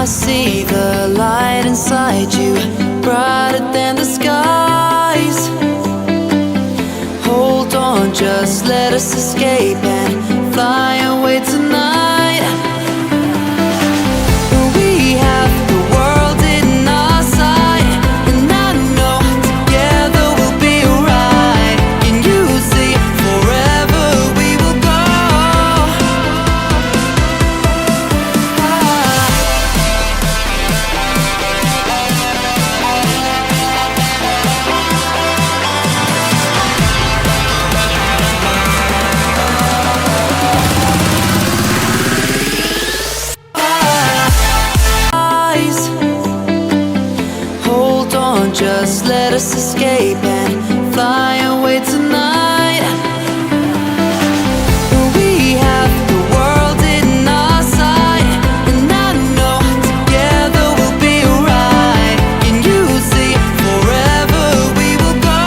see the light inside you, brighter than the skies. Hold on, just let us escape and fly away tonight. We have the world in our sight, and I know together we'll be alright. Can you see forever we will go? Hold on, just let us escape and fly away tonight. We have the world in our sight, and I know together we'll be alright. Can you see forever we will go?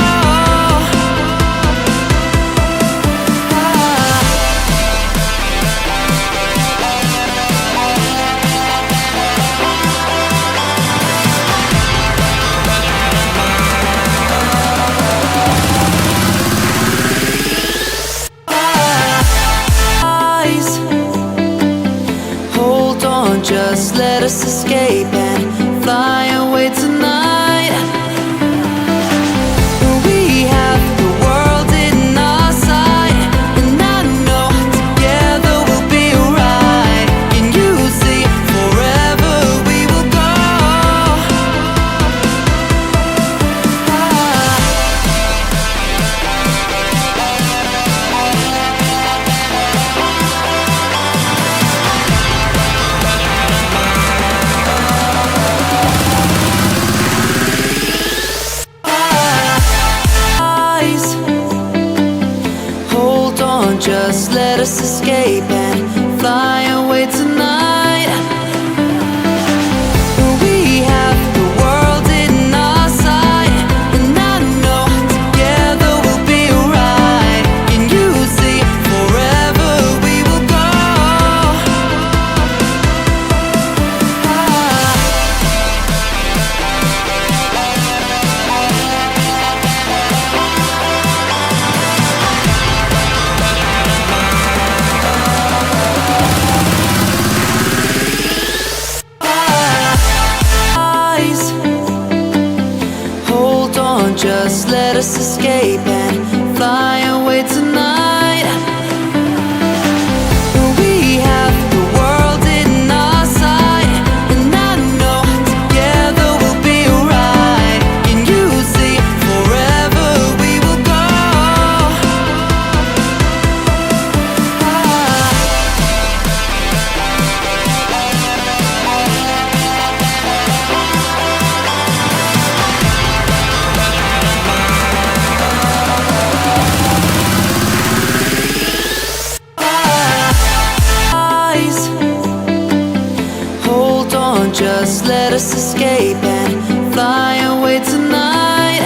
Hold on, just let us escape and fly away tonight. We have the world in our sight, and I know together we'll be alright. Can you see forever we will go? Hold on, just let us escape and fly away tonight. We have the world in our sight, and I know together we'll be alright. Can you see forever we will go? Hold on, just let us escape and fly away tonight. We have the world in our sight, and I know together we'll be alright. Can you see forever we will go? Hold on, just let us escape and fly away tonight.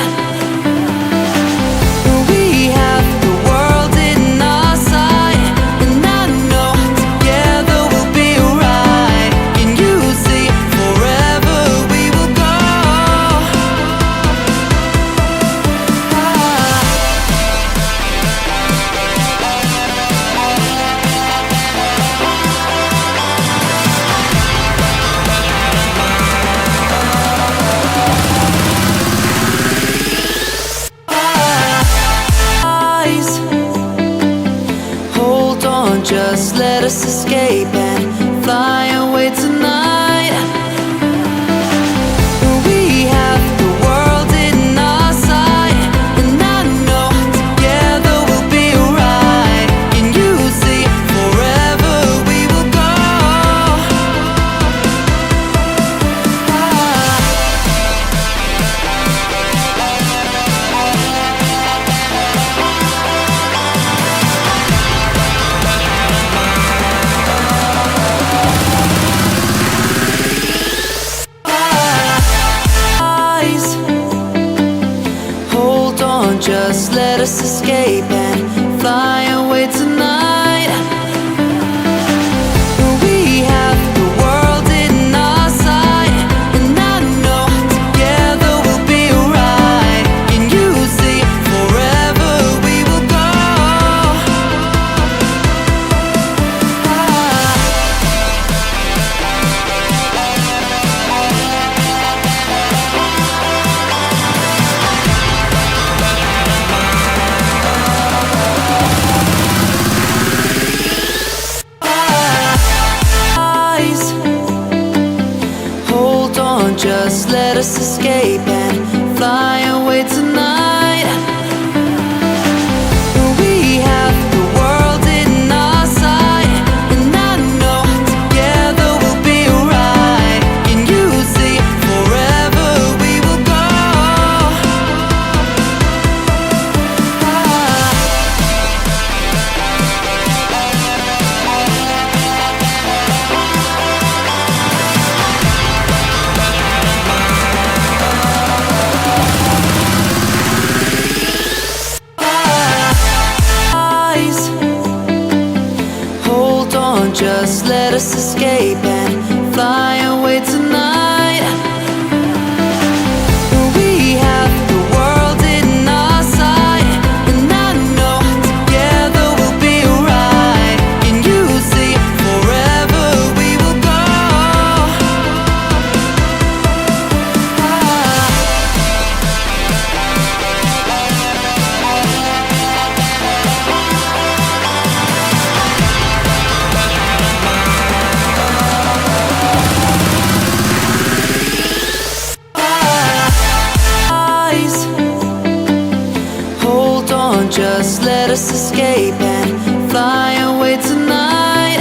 We have the world in our sight, and I know together we'll be alright. Can you see forever we will go? Hold on, just let us escape and fly away tonight. We have the world in our sight, and I know together we'll be alright. Can you see forever we will go? Just let us escape and fly away tonight. We have the world in our sight. just let us escape and fly away tonight. We have the world in our sight, and I know together we'll be alright. Can you see forever we will go? Hold on, just let us escape and fly away tonight. We have the world in our sight, and I know together we'll be alright. Can you see forever we will go? Hold on, just let us escape and fly away tonight.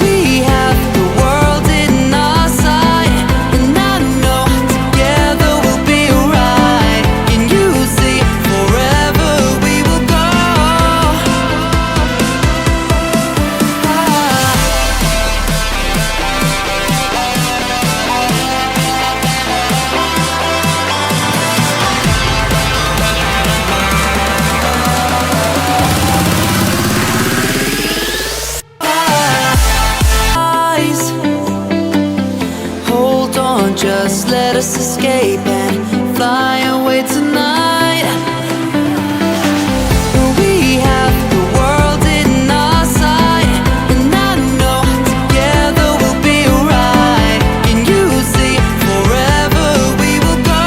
We have the world in our sight, and I know together we'll be alright. Can you see forever we will go? Hold on, just let us escape and fly away tonight. We have the world in our sight, and I know together we'll be alright. Can you see forever we will go?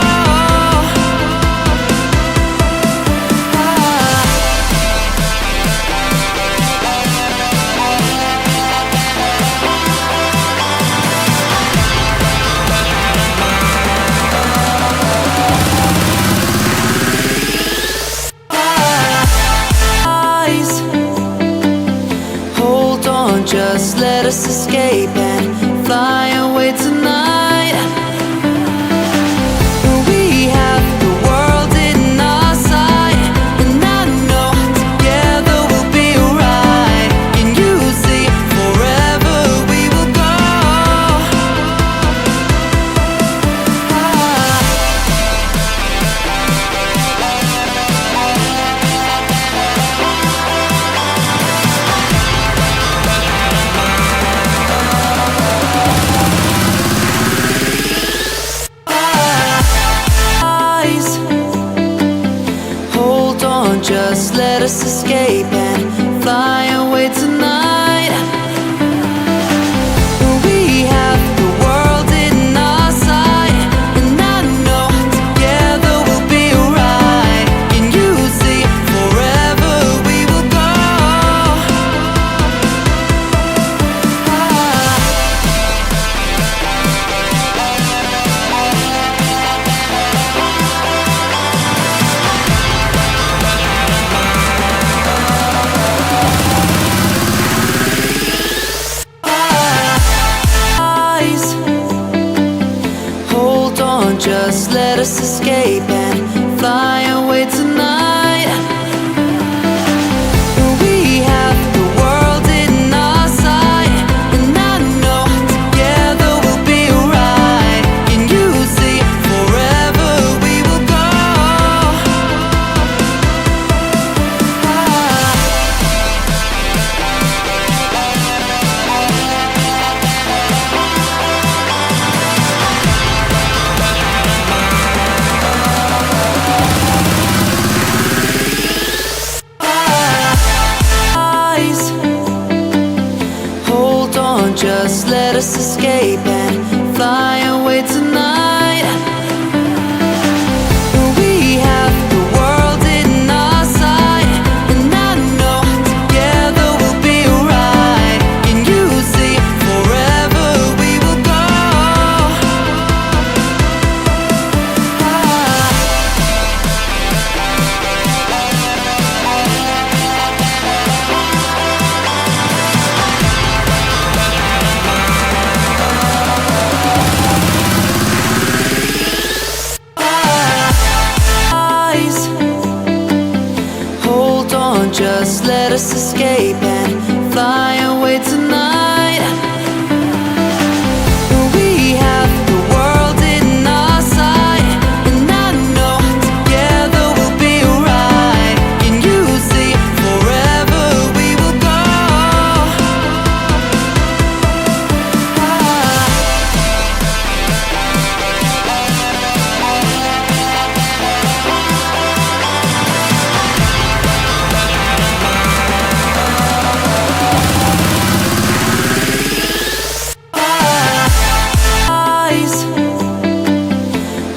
Hold on, just let us escape and fly away tonight. We have the world in our sight, and I know together we'll be alright. Can you see forever we will go? Hold on, just let us escape and fly away tonight. We have the world in our sight, and I know together we'll be alright. Can you see forever we will go? Hold on, just let us escape and fly away tonight. We have the world in our sight, and I know together we'll be alright. Can you see forever we will go? Just let us escape and fly away tonight. We have the world in our sight, and I know together we'll be alright. Can you see forever we will go? just let us escape and fly away tonight. We have the world in our sight, and I know together we'll be alright. Can you see forever we will go?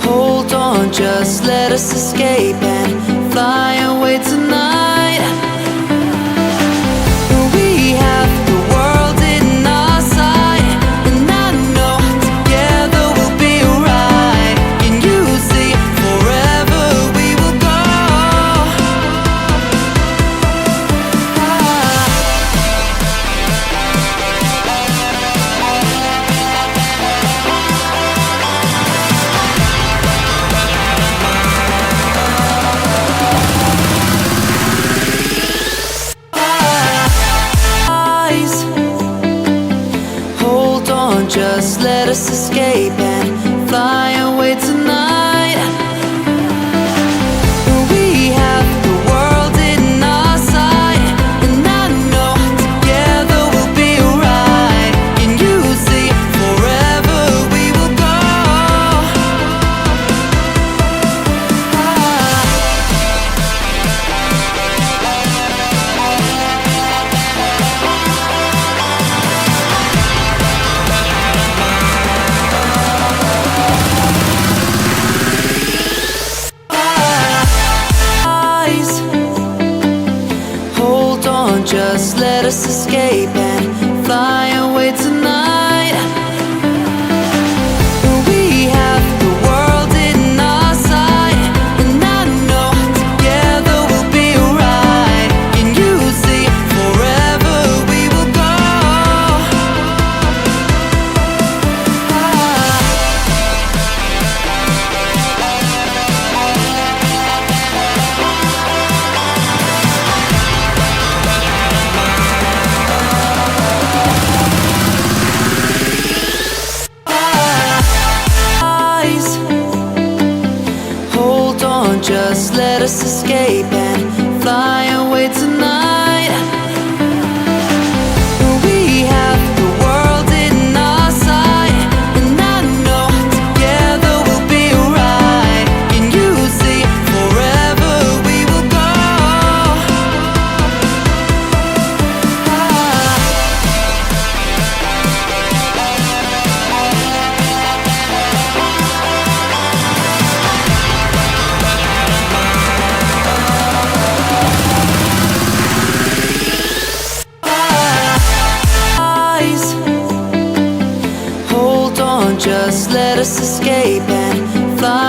Hold on, just let us escape and fly away tonight. We have the world in our sight, and I know together we'll be alright. Can you see forever we will go? Hold on, just let us escape and fly away tonight. We have the world in our sight, and I know together we'll be alright. Can you see forever we will go? Hold on, just let us escape and fly away tonight. We have the world in our sight, and I know together we'll be alright. Can you see forever we will go? Hold on, just let us escape and fly away tonight. We have the world in our sight, and I know together we'll be alright. Can you see forever we will go? Hold on, just let us escape and fly